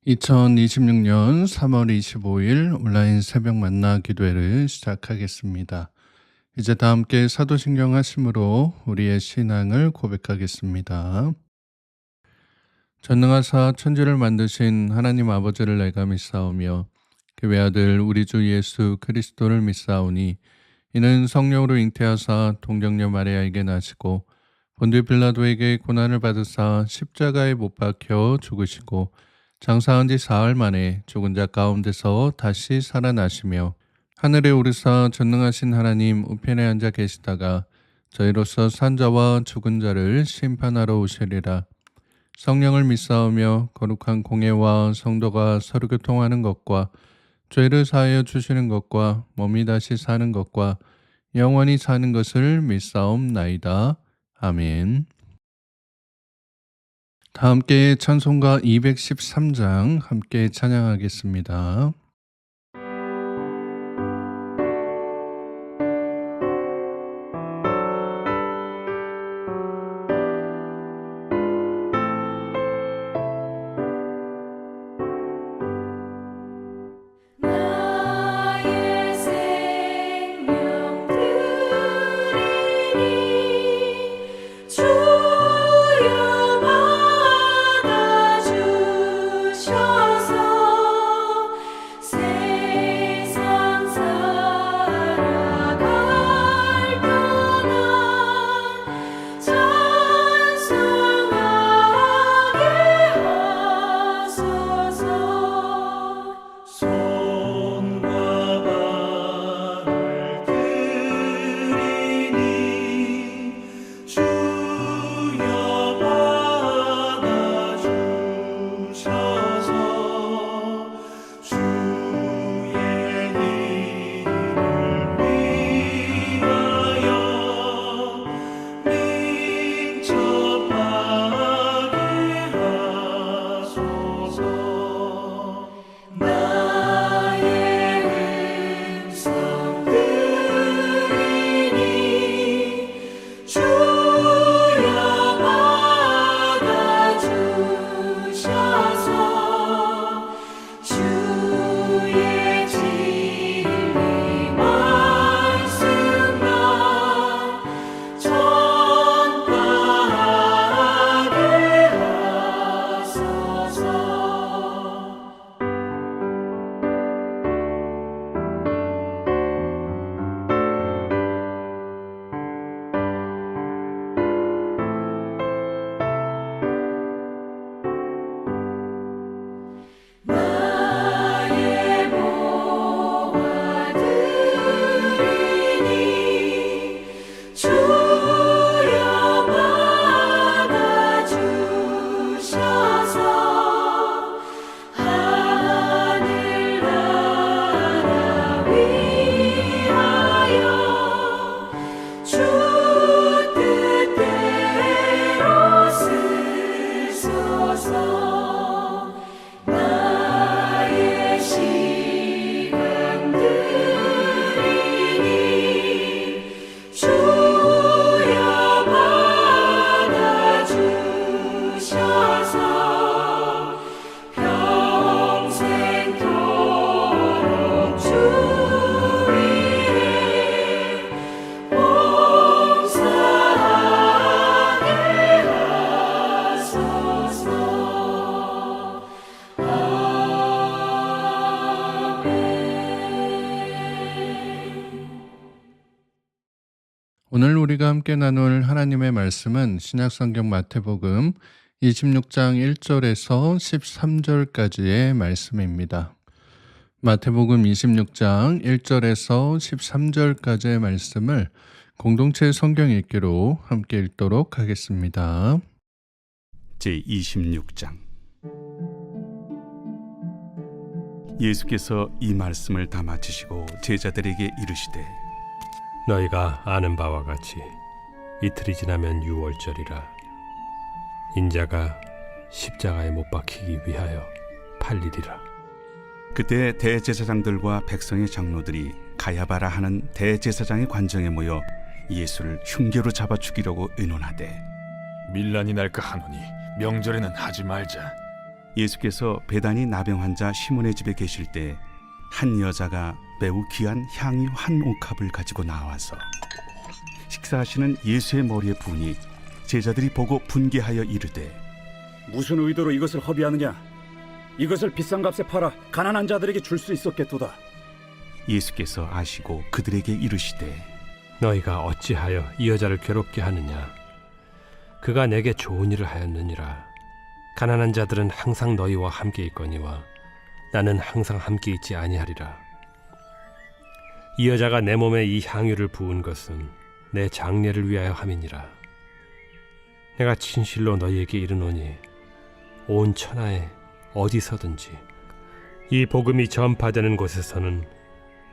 2026년 3월 25일 온라인 새벽 만나 기도회를 시작하겠습니다. 이제 다 함께 사도신경 하심으로 우리의 신앙을 고백하겠습니다. 전능하사 천지를 만드신 하나님 아버지를 내가 믿사오며 그 외아들 우리 주 예수 그리스도를 믿사오니 이는 성령으로 잉태하사 동정녀 마리아에게 나시고 본디 빌라도에게 고난을 받으사 십자가에 못 박혀 죽으시고 장사한 지 사흘 만에 죽은 자 가운데서 다시 살아나시며 하늘에 오르사 전능하신 하나님 우편에 앉아 계시다가 저희로서 산 자와 죽은 자를 심판하러 오시리라. 성령을 믿사오며 거룩한 공예와 성도가 서로 교통하는 것과 죄를 사하여 주시는 것과 몸이 다시 사는 것과 영원히 사는 것을 믿사옵나이다. 아멘. 다 함께 찬송가 213장 함께 찬양하겠습니다. 오늘 우리가 함께 나눌 하나님의 말씀은 신약성경 마태복음 26장 1절에서 13절까지의 말씀입니다. 마태복음 26장 1절에서 13절까지의 말씀을 공동체 성경 읽기로 함께 읽도록 하겠습니다. 제26장 예수께서 이 말씀을 다 마치시고 제자들에게 이르시되 너희가 아는 바와 같이 이틀이 지나면 유월절이라 인자가 십자가에 못 박히기 위하여 팔리리라. 그때 대제사장들과 백성의 장로들이 가야바라 하는 대제사장의 관정에 모여 예수를 흉계로 잡아 죽이려고 의논하되 밀란이 날까 하노니 명절에는 하지 말자. 예수께서 베다니 나병 환자 시몬의 집에 계실 때 한 여자가 매우 귀한 향유 한 옥합을 가지고 나와서 식사하시는 예수의 머리에 부으니 제자들이 보고 분개하여 이르되 무슨 의도로 이것을 허비하느냐? 이것을 비싼 값에 팔아 가난한 자들에게 줄 수 있었겠도다. 예수께서 아시고 그들에게 이르시되 너희가 어찌하여 이 여자를 괴롭게 하느냐? 그가 내게 좋은 일을 하였느니라. 가난한 자들은 항상 너희와 함께 있거니와 나는 항상 함께 있지 아니하리라. 이 여자가 내 몸에 이 향유를 부은 것은 내 장례를 위하여 함이니라. 내가 진실로 너희에게 이르노니 온 천하에 어디서든지 이 복음이 전파되는 곳에서는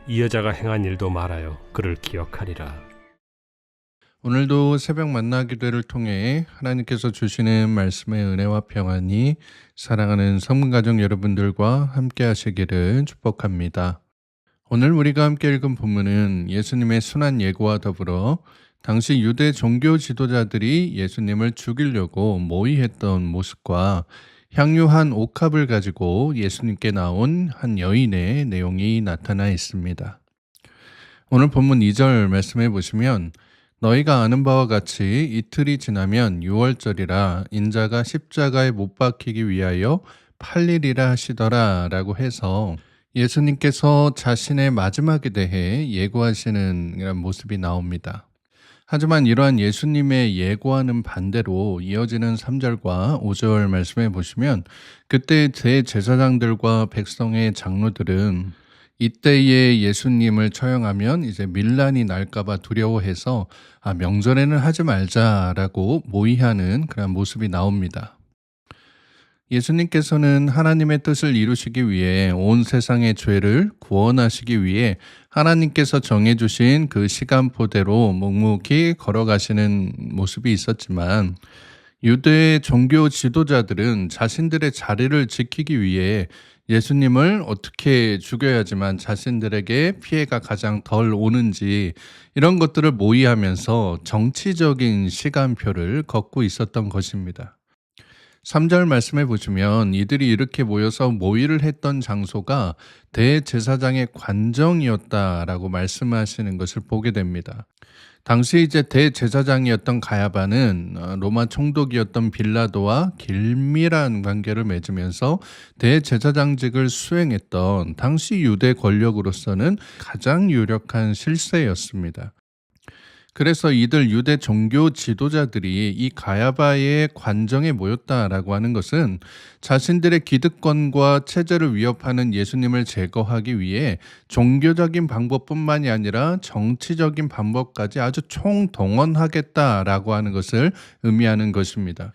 이 여자가 행한 일도 말하여 그를 기억하리라. 오늘도 새벽 만나 기도를 통해 하나님께서 주시는 말씀의 은혜와 평안이 사랑하는 성문가족 여러분들과 함께 하시기를 축복합니다. 오늘 우리가 함께 읽은 본문은 예수님의 순한 예고와 더불어 당시 유대 종교 지도자들이 예수님을 죽이려고 모의했던 모습과 향유 한 옥합을 가지고 예수님께 나온 한 여인의 내용이 나타나 있습니다. 오늘 본문 2절 말씀해 보시면 너희가 아는 바와 같이 이틀이 지나면 유월절이라 인자가 십자가에 못 박히기 위하여 팔리리라 하시더라 라고 해서 예수님께서 자신의 마지막에 대해 예고하시는 이런 모습이 나옵니다. 하지만 이러한 예수님의 예고하는 반대로 이어지는 3절과 5절 말씀해 보시면 그때 대제사장들과 백성의 장로들은 이때에 예수님을 처형하면 이제 밀란이 날까봐 두려워해서 명절에는 하지 말자라고 모의하는 그런 모습이 나옵니다. 예수님께서는 하나님의 뜻을 이루시기 위해 온 세상의 죄를 구원하시기 위해 하나님께서 정해주신 그 시간표대로 묵묵히 걸어가시는 모습이 있었지만 유대 종교 지도자들은 자신들의 자리를 지키기 위해 예수님을 어떻게 죽여야지만 자신들에게 피해가 가장 덜 오는지 이런 것들을 모의하면서 정치적인 시간표를 걷고 있었던 것입니다. 3절 말씀해 보시면 이들이 이렇게 모여서 모의를 했던 장소가 대제사장의 관정이었다라고 말씀하시는 것을 보게 됩니다. 당시 이제 대제사장이었던 가야바는 로마 총독이었던 빌라도와 긴밀한 관계를 맺으면서 대제사장직을 수행했던 당시 유대 권력으로서는 가장 유력한 실세였습니다. 그래서 이들 유대 종교 지도자들이 이 가야바의 관정에 모였다라고 하는 것은 자신들의 기득권과 체제를 위협하는 예수님을 제거하기 위해 종교적인 방법뿐만이 아니라 정치적인 방법까지 아주 총동원하겠다라고 하는 것을 의미하는 것입니다.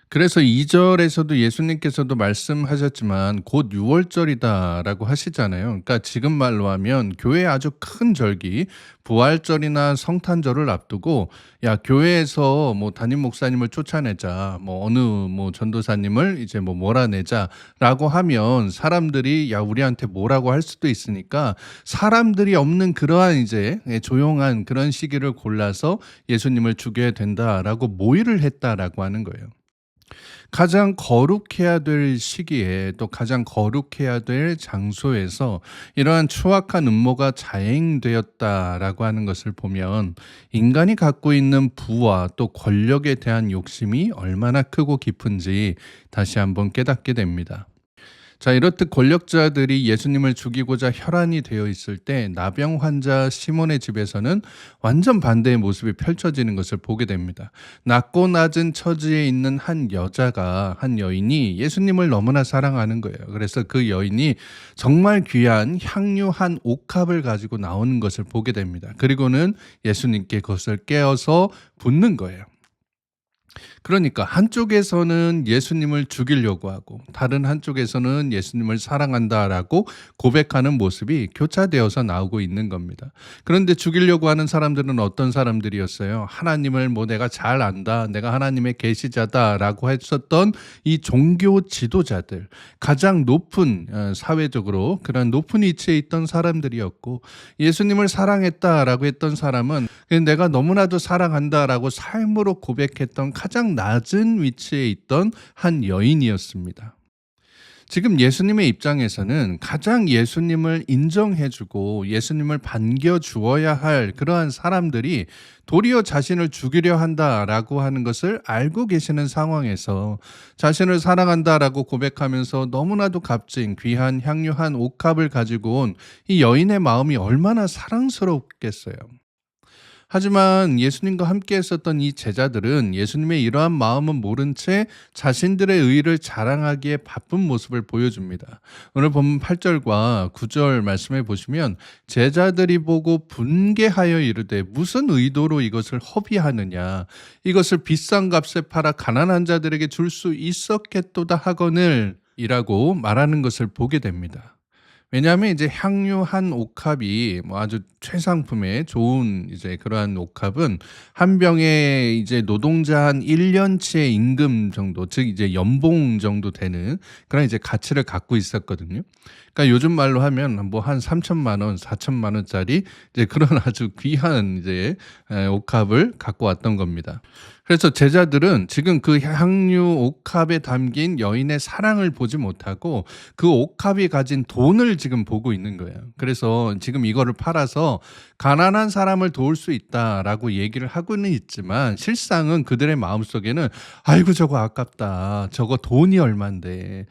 그래서 2절에서도 예수님께서도 말씀하셨지만 곧 유월절이다라고 하시잖아요. 그러니까 지금 말로 하면 교회의 아주 큰 절기 부활절이나 성탄절을 앞두고 야 교회에서 뭐 담임 목사님을 쫓아내자 어느 전도사님을 이제 몰아내자라고 하면 사람들이 야 우리한테 뭐라고 할 수도 있으니까 사람들이 없는 그러한 이제 조용한 그런 시기를 골라서 예수님을 죽여야 된다라고 모의를 했다라고 하는 거예요. 가장 거룩해야 될 시기에 또 가장 거룩해야 될 장소에서 이러한 추악한 음모가 자행되었다라고 하는 것을 보면 인간이 갖고 있는 부와 또 권력에 대한 욕심이 얼마나 크고 깊은지 다시 한번 깨닫게 됩니다. 자, 이렇듯 권력자들이 예수님을 죽이고자 혈안이 되어 있을 때 나병 환자 시몬의 집에서는 완전 반대의 모습이 펼쳐지는 것을 보게 됩니다. 낮고 낮은 처지에 있는 한 여인이 예수님을 너무나 사랑하는 거예요. 그래서 그 여인이 정말 귀한 향유 한 옥합을 가지고 나오는 것을 보게 됩니다. 그리고는 예수님께 그것을 깨어서 붓는 거예요. 그러니까 한쪽에서는 예수님을 죽이려고 하고 다른 한쪽에서는 예수님을 사랑한다라고 고백하는 모습이 교차되어서 나오고 있는 겁니다. 그런데 죽이려고 하는 사람들은 어떤 사람들이었어요? 하나님을 내가 잘 안다, 내가 하나님의 계시자다라고 했었던 이 종교 지도자들, 가장 높은 사회적으로 그런 높은 위치에 있던 사람들이었고 예수님을 사랑했다라고 했던 사람은 내가 너무나도 사랑한다라고 삶으로 고백했던 가장 낮은 위치에 있던 한 여인이었습니다. 지금 예수님의 입장에서는 가장 예수님을 인정해주고 예수님을 반겨주어야 할 그러한 사람들이 도리어 자신을 죽이려 한다라고 하는 것을 알고 계시는 상황에서 자신을 사랑한다라고 고백하면서 너무나도 값진 귀한 향유한 옥합을 가지고 온 이 여인의 마음이 얼마나 사랑스럽겠어요. 하지만 예수님과 함께 했었던 이 제자들은 예수님의 이러한 마음은 모른 채 자신들의 의를 자랑하기에 바쁜 모습을 보여줍니다. 오늘 본문 8절과 9절 말씀해 보시면 제자들이 보고 분개하여 이르되 무슨 의도로 이것을 허비하느냐, 이것을 비싼 값에 팔아 가난한 자들에게 줄 수 있었겠도다 하거늘 이라고 말하는 것을 보게 됩니다. 왜냐하면 이제 향유한 옥합이 뭐 아주 최상품의 좋은 이제 그러한 옥합은 한 병에 이제 노동자 한 1년치의 임금 정도, 즉 이제 연봉 정도 되는 그런 이제 가치를 갖고 있었거든요. 그러니까 요즘 말로 하면 뭐 한 3천만 원, 4천만 원짜리 이제 그런 아주 귀한 이제 옥합을 갖고 왔던 겁니다. 그래서 제자들은 지금 그 향유 옥합에 담긴 여인의 사랑을 보지 못하고 그 옥합이 가진 돈을 지금 보고 있는 거예요. 그래서 지금 이거를 팔아서 가난한 사람을 도울 수 있다라고 얘기를 하고는 있지만 실상은 그들의 마음속에는 아이고 저거 아깝다. 저거 돈이 얼만데.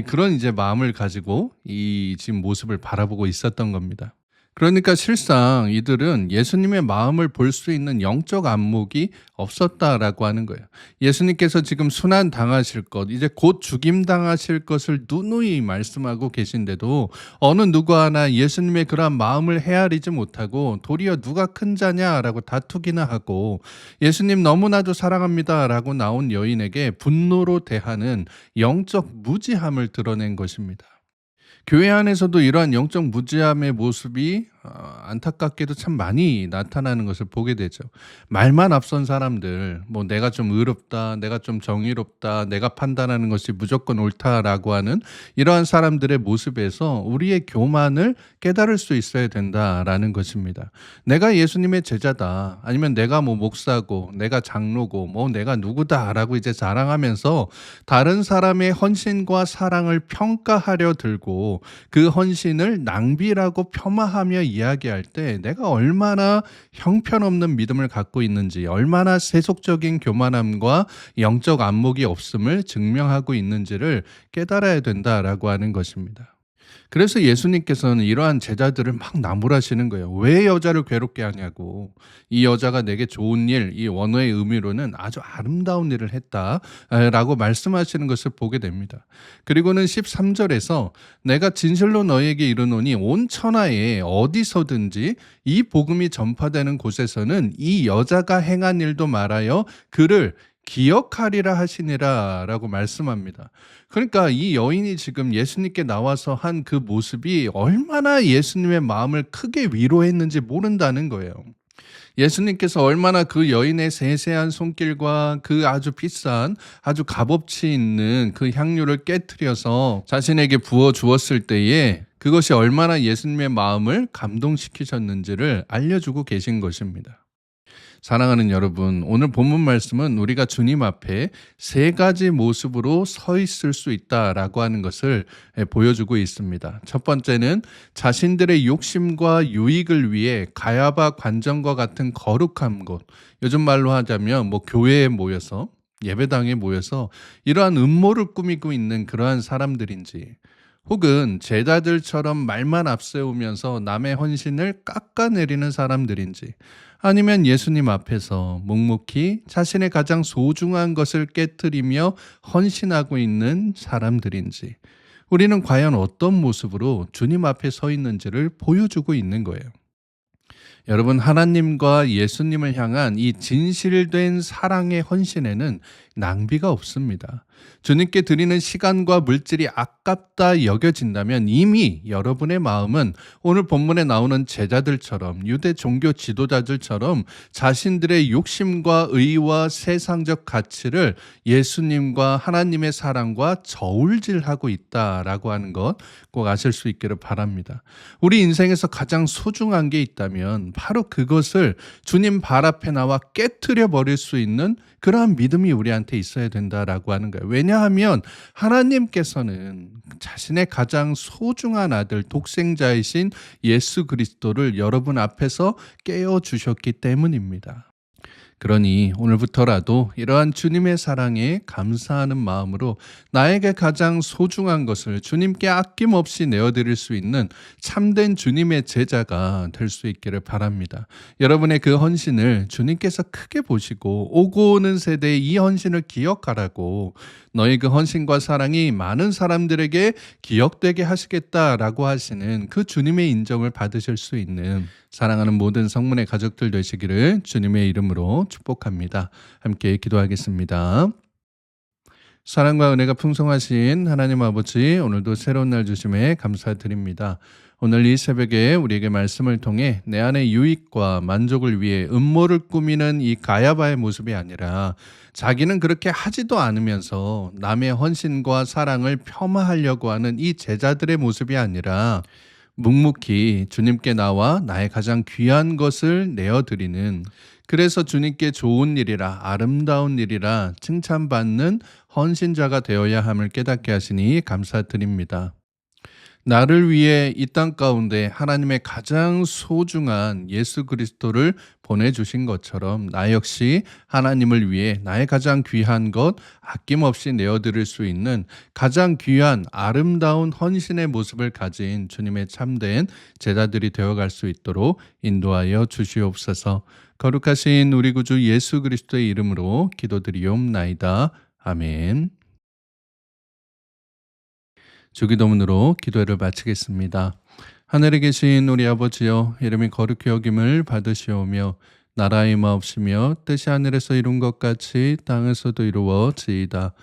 그런 이제 마음을 가지고 이 지금 모습을 바라보고 있었던 겁니다. 그러니까 실상 이들은 예수님의 마음을 볼 수 있는 영적 안목이 없었다라고 하는 거예요. 예수님께서 지금 순환 당하실 것, 이제 곧 죽임 당하실 것을 누누이 말씀하고 계신데도 어느 누구 하나 예수님의 그러한 마음을 헤아리지 못하고 도리어 누가 큰 자냐라고 다투기나 하고 예수님 너무나도 사랑합니다라고 나온 여인에게 분노로 대하는 영적 무지함을 드러낸 것입니다. 교회 안에서도 이러한 영적 무지함의 모습이 안타깝게도 참 많이 나타나는 것을 보게 되죠. 말만 앞선 사람들, 뭐 내가 좀 의롭다, 내가 좀 정의롭다, 내가 판단하는 것이 무조건 옳다라고 하는 이러한 사람들의 모습에서 우리의 교만을 깨달을 수 있어야 된다라는 것입니다. 내가 예수님의 제자다, 아니면 내가 뭐 목사고, 내가 장로고, 뭐 내가 누구다라고 이제 자랑하면서 다른 사람의 헌신과 사랑을 평가하려 들고 그 헌신을 낭비라고 폄하하며 이야기할 때 내가 얼마나 형편없는 믿음을 갖고 있는지, 얼마나 세속적인 교만함과 영적 안목이 없음을 증명하고 있는지를 깨달아야 된다라고 하는 것입니다. 그래서 예수님께서는 이러한 제자들을 막 나무라시는 거예요. 왜 여자를 괴롭게 하냐고. 이 여자가 내게 좋은 일, 이 원어의 의미로는 아주 아름다운 일을 했다라고 말씀하시는 것을 보게 됩니다. 그리고는 13절에서 내가 진실로 너희에게 이르노니 온 천하에 어디서든지 이 복음이 전파되는 곳에서는 이 여자가 행한 일도 말하여 그를 기억하리라 하시니라 라고 말씀합니다. 그러니까 이 여인이 지금 예수님께 나와서 한 그 모습이 얼마나 예수님의 마음을 크게 위로했는지 모른다는 거예요. 예수님께서 얼마나 그 여인의 세세한 손길과 그 아주 비싼 아주 값어치 있는 그 향유를 깨트려서 자신에게 부어 주었을 때에 그것이 얼마나 예수님의 마음을 감동시키셨는지를 알려주고 계신 것입니다. 사랑하는 여러분, 오늘 본문 말씀은 우리가 주님 앞에 세 가지 모습으로 서 있을 수 있다라고 하는 것을 보여주고 있습니다. 첫 번째는 자신들의 욕심과 유익을 위해 가야바 관정과 같은 거룩한 곳, 요즘 말로 하자면 뭐 교회에 모여서 예배당에 모여서 이러한 음모를 꾸미고 있는 그러한 사람들인지, 혹은 제자들처럼 말만 앞세우면서 남의 헌신을 깎아내리는 사람들인지, 아니면 예수님 앞에서 묵묵히 자신의 가장 소중한 것을 깨트리며 헌신하고 있는 사람들인지, 우리는 과연 어떤 모습으로 주님 앞에 서 있는지를 보여주고 있는 거예요. 여러분, 하나님과 예수님을 향한 이 진실된 사랑의 헌신에는 낭비가 없습니다. 주님께 드리는 시간과 물질이 아깝다 여겨진다면 이미 여러분의 마음은 오늘 본문에 나오는 제자들처럼, 유대 종교 지도자들처럼 자신들의 욕심과 의와 세상적 가치를 예수님과 하나님의 사랑과 저울질하고 있다라고 하는 것 꼭 아실 수 있기를 바랍니다. 우리 인생에서 가장 소중한 게 있다면 바로 그것을 주님 발 앞에 나와 깨트려 버릴 수 있는 그러한 믿음이 우리한테 있어야 된다라고 하는 거예요. 왜냐하면 하나님께서는 자신의 가장 소중한 아들 독생자이신 예수 그리스도를 여러분 앞에서 깨어 주셨기 때문입니다. 그러니 오늘부터라도 이러한 주님의 사랑에 감사하는 마음으로 나에게 가장 소중한 것을 주님께 아낌없이 내어드릴 수 있는 참된 주님의 제자가 될 수 있기를 바랍니다. 여러분의 그 헌신을 주님께서 크게 보시고 오고 오는 세대의 이 헌신을 기억하라고 너희 그 헌신과 사랑이 많은 사람들에게 기억되게 하시겠다라고 하시는 그 주님의 인정을 받으실 수 있는 사랑하는 모든 성문의 가족들 되시기를 주님의 이름으로 축복합니다. 함께 기도하겠습니다. 사랑과 은혜가 풍성하신 하나님 아버지, 오늘도 새로운 날 주심에 감사드립니다. 오늘 이 새벽에 우리에게 말씀을 통해 내 안의 유익과 만족을 위해 음모를 꾸미는 이 가야바의 모습이 아니라 자기는 그렇게 하지도 않으면서 남의 헌신과 사랑을 폄하하려고 하는 이 제자들의 모습이 아니라 묵묵히 주님께 나와 나의 가장 귀한 것을 내어드리는, 그래서 주님께 좋은 일이라 아름다운 일이라 칭찬받는 헌신자가 되어야 함을 깨닫게 하시니 감사드립니다. 나를 위해 이 땅 가운데 하나님의 가장 소중한 예수 그리스도를 보내주신 것처럼 나 역시 하나님을 위해 나의 가장 귀한 것 아낌없이 내어드릴 수 있는 가장 귀한 아름다운 헌신의 모습을 가진 주님의 참된 제자들이 되어갈 수 있도록 인도하여 주시옵소서. 거룩하신 우리 구주 예수 그리스도의 이름으로 기도드리옵나이다. 아멘. 주기도문으로 기도회를 마치겠습니다. 하늘에 계신 우리 아버지여, 이름이 거룩히 여김을 받으시오며 나라의 임하옵시며 뜻이 하늘에서 이룬 것 같이 땅에서도 이루어지이다.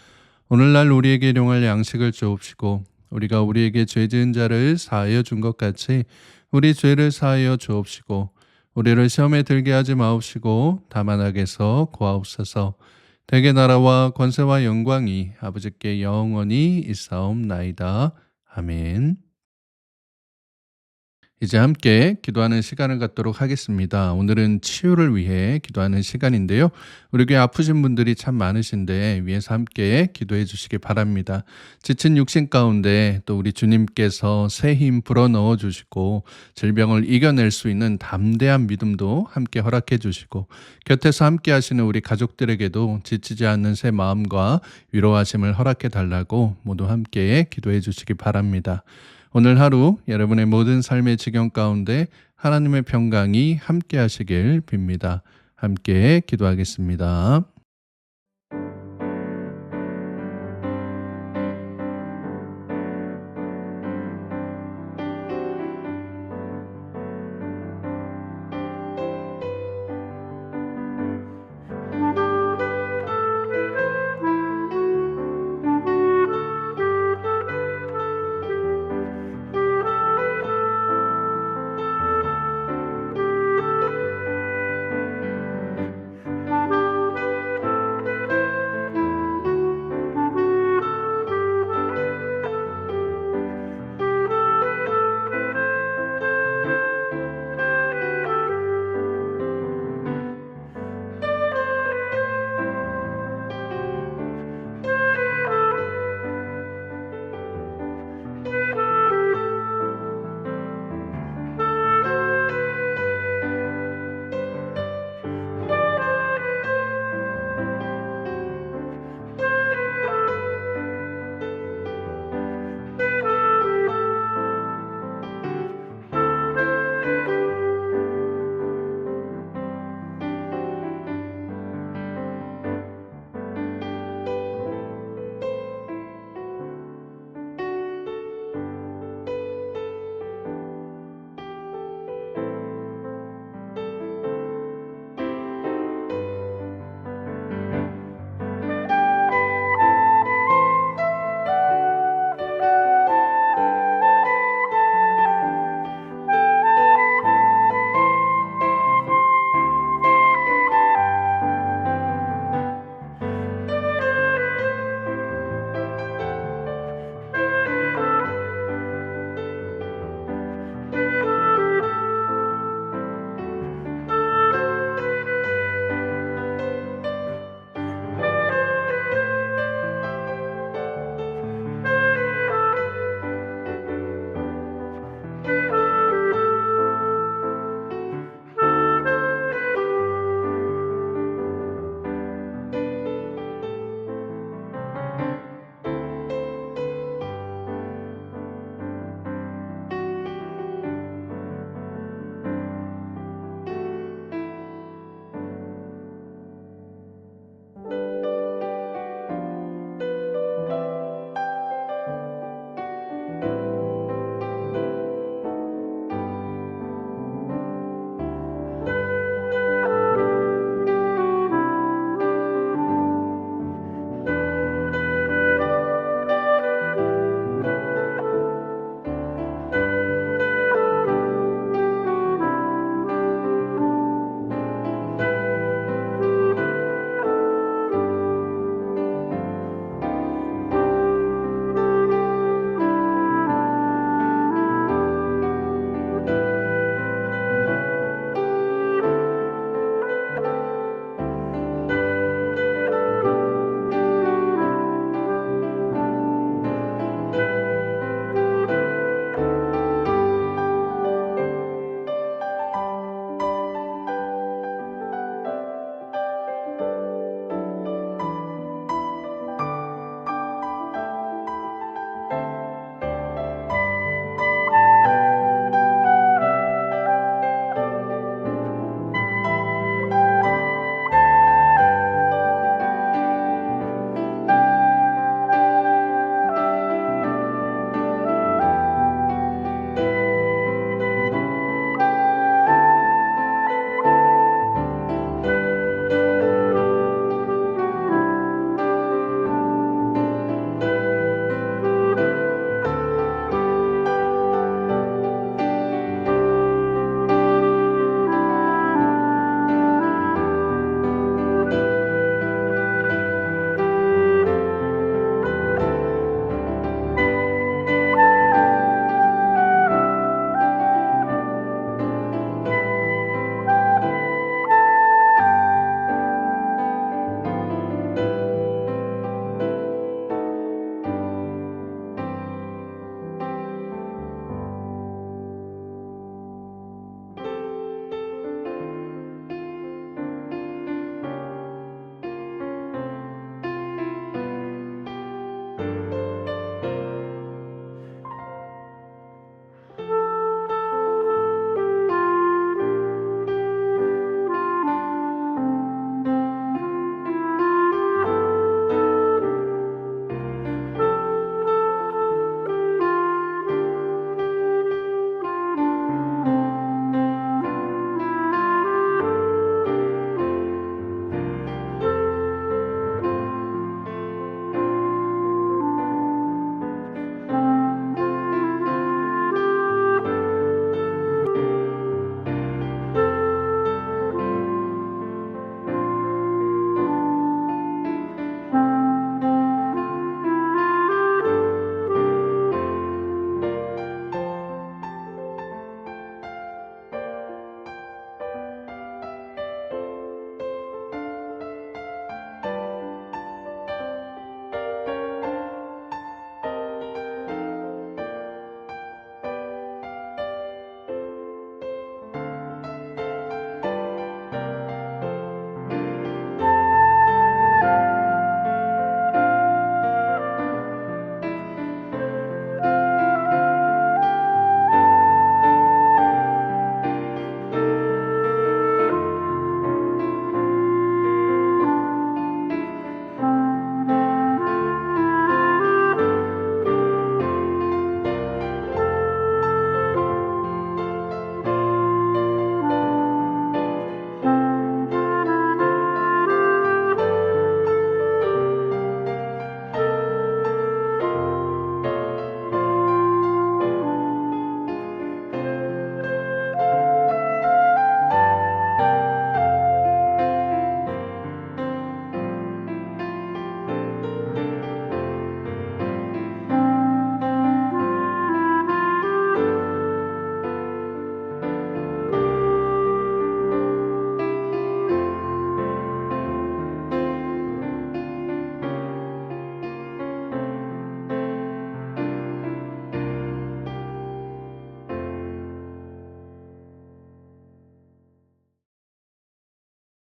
오늘날 우리에게 일용할 양식을 주옵시고 우리가 우리에게 죄 지은 자를 사하여 준 것 같이 우리 죄를 사하여 주옵시고 우리를 시험에 들게 하지 마옵시고 다만 악에서 구하옵소서. 대개 나라와 권세와 영광이 아버지께 영원히 있사옵나이다. 아멘. 이제 함께 기도하는 시간을 갖도록 하겠습니다. 오늘은 치유를 위해 기도하는 시간인데요. 우리 교회 아프신 분들이 참 많으신데 위에서 함께 기도해 주시기 바랍니다. 지친 육신 가운데 또 우리 주님께서 새 힘 불어넣어 주시고 질병을 이겨낼 수 있는 담대한 믿음도 함께 허락해 주시고 곁에서 함께 하시는 우리 가족들에게도 지치지 않는 새 마음과 위로하심을 허락해 달라고 모두 함께 기도해 주시기 바랍니다. 오늘 하루 여러분의 모든 삶의 지경 가운데 하나님의 평강이 함께 하시길 빕니다. 함께 기도하겠습니다.